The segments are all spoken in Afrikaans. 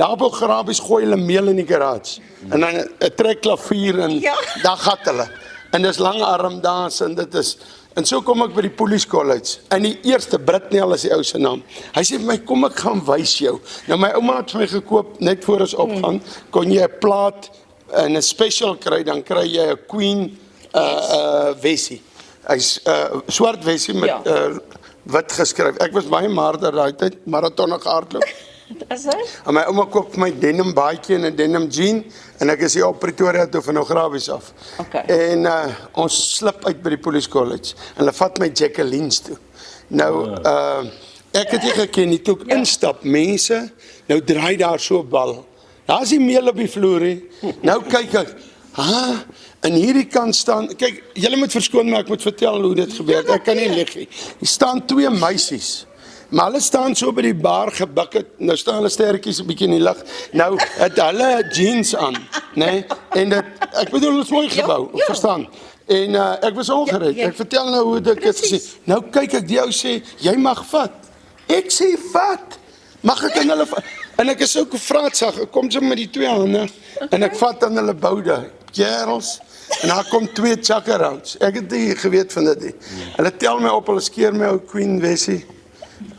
daar op Grabies gooi hulle meel in die garage. En dan 'n trekklavier en daar gat hulle. En dis lang arm dans en dit is. En so kom ek by die Police College. En die eerste, Britnell is die ou se naam. Hy sê vir my, kom ek gaan wys jou. Nou my ouma het vir my gekoop, net voor ons opgaan, kon jy 'n plaat en 'n special kry, dan kry jy 'n Queen Wessie. Hy's swart Wessie met wit geskryf. Ek was baie maarder daai tyd, marathon gehardloop. En my ouma koop vir my denim baadjie en 'n denim jean en ek is hier op Pretoria toe van Grabies af. En ons slip uit by die Police College en hulle vat my Jacqueline's toe. Nou ek het nie geken nie, toe ek instap, mense, nou draai daar so 'n bal. Daar is die meel op die vloer hè. Nou kyk ek, en hierdie kant staan, kyk, julle moet verskoon maar ek moet vertel hoe dit gebeur. Ek kan nie lieg nie. Hier staan 2 meisies. Maar hulle staan so by die bar gebuk, nou staan hulle sterretjies 'n bietjie in die lug. Nou het hulle jeans aan, né? En dit, ek bedoel dit is mooi gebou, verstaan? En ek was ongered. Ek vertel nou hoe dit gesien. Nou kyk ek die ou sê, jy mag vat. Ek sê vat. Mag ek aan hulle vat? En ek is ook vraatsag, ek kom so met die 2 hande en ek vat aan hulle boude. Kerels. En daar kom 2 chakarouts. Ek het nie geweet van dit nie. Hulle tel my op, hulle skeer my ou Queen Wessie.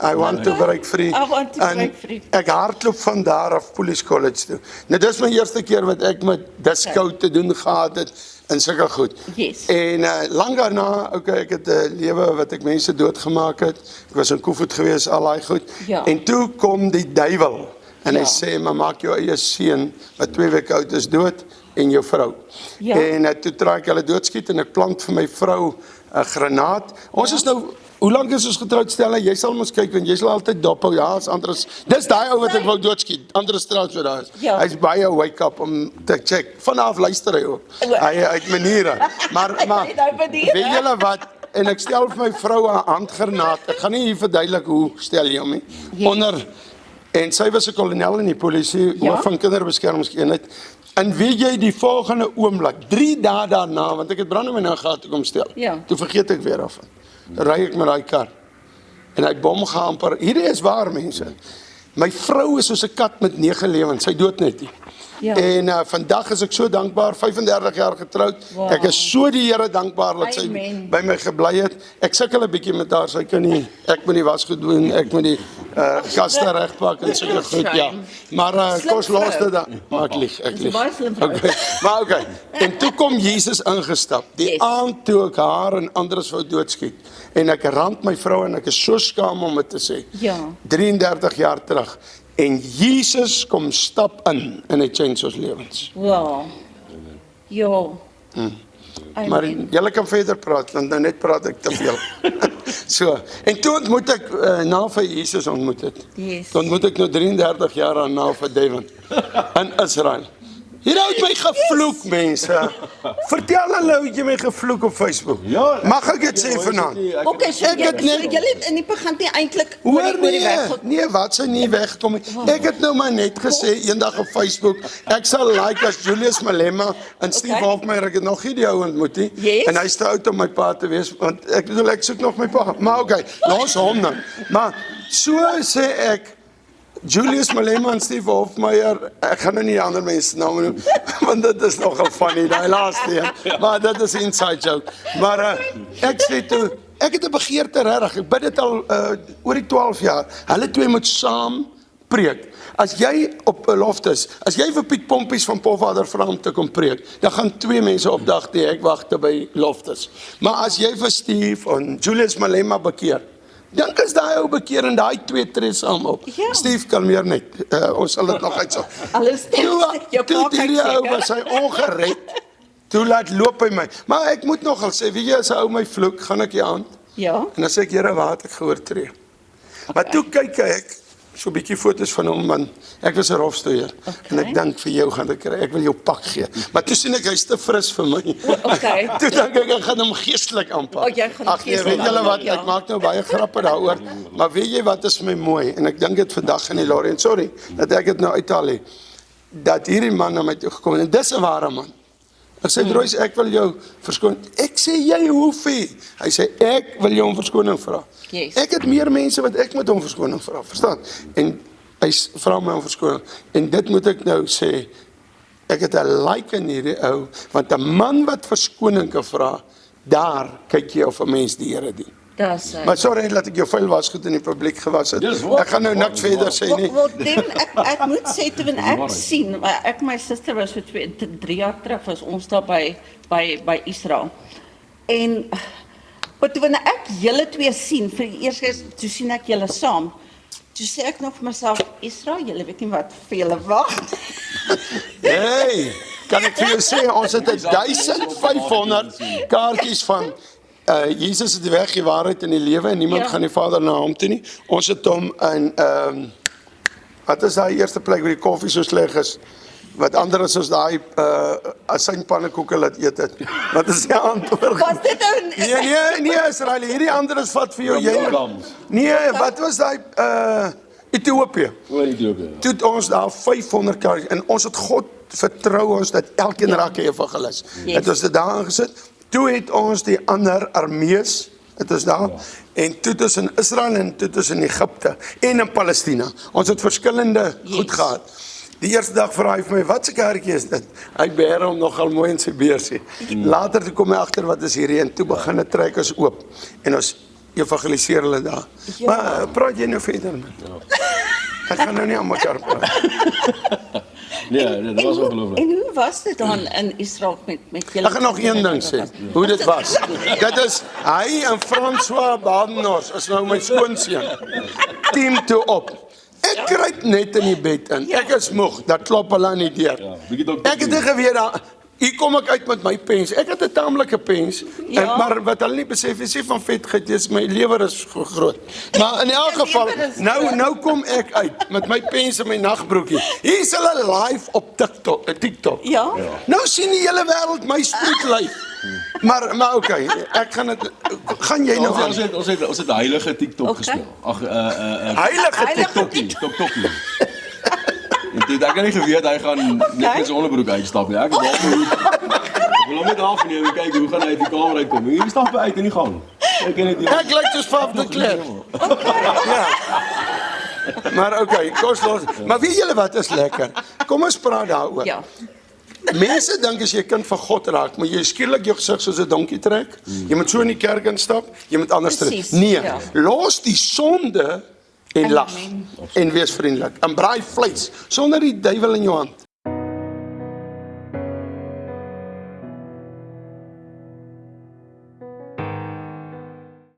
I want to break free. En ek hardloop van daar af Police College toe. Nou dis my eerste keer wat ek met disco te doen gehad het en sulke goed. En lang daarna, ek het 'n lewe wat ek mense doodgemaak het. Ek was in Koevoet gewees, al daai goed. En toe kom die duiwel en hy sê, maar maak jou eie seun wat 2 weke oud is dood en jou vrou. En toe try ek hulle doodskiet en ek plant vir my vrou 'n granaat. Ons is nou, hoe lank is ons getroud, Stella? Jy sal ons kyk, want jy sal altyd dop hou. Ja, Andres. Dis daai ou wat ek wou doodskiet. Andres Strauss wat daar is. Hy's baie wake up om te check. Vanaf luister hy ook. Hy uit maniere. Maar weet julle wat? En ek stel vir my vrou 'n handgranaat. Ek gaan nie hier verduidelik hoe stel jy hom nie. Onder, en sy was 'n kolonel in die polisie, hoof van kinderbeskermingseenheid. En weet jy die volgende oomblik, 3 dae daarna, want ek het brandewyn nou gehad toe kom stel. Toe vergeet ek weer daarvan. Dan ry ek met daai kar. En hy bom gehamper. Hierdie is waar mense. My vrou is soos 'n kat met 9 lewens. Sy dood net nie. En vandag is ek so dankbaar, 35 jaar getroud. Ek is so die Here dankbaar dat sy by my gebly het. Ek sukkel 'n bietjie met haar, sy kan nie, ek moet die was gedoen, ek moet die gaste regpak en sulke goed, Maar kos los dit dan. Maar ek lieg. Maar okay. En toe kom Jesus ingestap. Die aand toe ek haar en Andres wou doodskiet. En ek rand my vrou en ek is so skaam om dit te sê. 33 jaar terug. En Jesus kom stap in en hy change ons lewens. Maar julle kan verder praat, want nou net praat ek te veel. So, en toe ontmoet ek, na vir Jesus ontmoet het. Toe ontmoet ek nou 33 jaar aan na vir Devin in Israel. Hier het my gevloek, mense. Vertel hulle hoe jy my gevloek op Facebook. Mag ek dit sê vanaand? So julle in die begin nie eintlik oor die weg. Nee, wat sy nie weggekom nie. Ek het nou maar net gesê eendag op Facebook, ek sal like as Julius Malema en Steve Hofmeyer, ek het nog nie die ou ontmoet nie. En hy's te oud om my pa te wees, want ek bedoel ek soek nog my pa. Maar okay, los hom dan. Maar so sê ek Julius Malema en Steve Hofmeyer, ek gaan nou nie die ander mense name noem, want dit is nogal funny, die laaste een, maar dit is 'n inside joke. Maar ek sê toe, ek het 'n begeerte regtig, ek bid dit al oor die 12 jaar, hulle twee moet saam preek. As jy op 'n Loftus, as jy vir Piet Pompies van Pofadder vra om te kom preek, dan gaan 2 mense opdag die ek wagte by Loftus. Maar as jy vir Steve en Julius Malema bekeer, dan is daai ou bekeer en daai 2 tree saam op. Steve kan meer net. Ons sal dit nog uitsaak. Alles toe die ou was hy ongered. Toe laat loop hy my. Maar ek moet nogal sê, weet jy, as 'n ou my vloek, gaan ek die aand. En dan sê ek, Here, waar het ek geoortree? Maar toe kyk ek so 'n bietjie foto's van hom, man. Ek was 'n rofstoeier. En ek dink vir jou gaan ek kry. Ek wil jou pak gee. Maar toe sien ek hy's te fris vir my. Toe dink ek gaan hom geestelik aanpak. Ag nee, weet julle wat, ek maak nou baie grappe daaroor, maar weet jy wat is my mooi? En ek dink dit vandag in die Lorraine, sorry, dat ek dit nou uithaal het, dat hierdie man na my toe gekom het, en dis 'n ware man. Ek sê, Droys, ek wil jou verskoon. Ek sê, jy hoef nie. Hy sê, ek wil jou om verskoning vra. Ek het meer mense wat ek met hom verskoning vra, verstaan? En hy vra my om verskoning. En dit moet ek nou sê, ek het 'n like in hierdie ou, want 'n man wat verskoning kan vra, daar kyk jy of 'n mens die Here dien. Dis Maar sorry dat ek jou vuil wasgoed in die publiek gewas het. Ek gaan nou niks verder sê nie. Wel, ek moet sê, toe ek sien, ek en my suster was so 3 jaar terug, was ons daar by Israel. En, maar toe wanneer ek julle twee sien, vir die eerste keer, toe sien ek julle saam, toe sê ek nog vir myself, Israel, julle weet nie wat vir julle wag. Hey, kan ek vir jou sê, ons het 1500 kaartjies van Jesus is die weg, die waarheid en die lewe en niemand gaan die Vader na hom toe nie. Ons het hom in wat is daai eerste plek waar die koffie so sleg is? Wat ander is as daai asynpannekoeke laat eet het. Wat is die antwoord? Was dit nou Nee, Israel, hierdie ander is vat vir jou. Nee, wat was daai Ethiopië? Oor Ethiopië. Toe het ons daar 500 kaartjies en ons het God vertrou ons dat elkeen raak 'n evangelis. Het ons dit daar aangesit. Toe het ons die ander armees, het ons daar, en toe het ons in Israel en toe het ons in Egipte en in Palestina. Ons het verskillende goed gehad. Die eerste dag vra hy vir my, wat se kaartjie is dit? Hy beheer hom nogal mooi in sy beursie. Later toe kom hy agter wat is hierdie en toe begin dit trek ons oop. En ons evangeliseer hulle daar. Maar praat jy nou verder met? Ek gaan nou nie aan mekaar praat. Nee, dat was ongelooflijk. En hoe was dit dan in Israel met julle? Ek gaan nog een ding sê, hoe dit was. Dit is, hy en François Badenhorst is nou my skoonseun. Team toe op. Ek kruip net in die bed in. Ek is moeg, dat klop hulle aan die deur. Ek het nie geweet daar. Hier kom ek uit met my pens. Ek het 'n taamlike pens, maar wat hulle nie besef is nie van vetgeit, dis my lewer is groot. Maar in elk geval, nou kom ek uit met my pens en my nagbroekie. Hier's hulle live op TikTok. Ja? Nou sien die hele wêreld my spoedlyf. Maar okay, ek gaan dit gaan jy nou Ons het heilige TikTok gespeel. Ag heilige TikTokie. En dit ek het nie geweet hy gaan net met sy onderbroek uitstap nie. Ek wil hom net afneem en kyk hoe gaan hy uit die kamer uitkom. Hier stap hy uit in die gang. Ek lyk soos Faf de Klerk. Ja. Maar okay, kos los. Maar weet julle wat is lekker? Kom ons praat daaroor. Ja. Mense dink as jy 'n kind van God raak, moet jy skielik jou gesig soos 'n donkie trek. Jy moet so in die kerk instap, jy moet anders trek. Precies, Nee, ja. los die sonde en lag en wees vriendelik. En braai vleis sonder die duiwel in jou hand.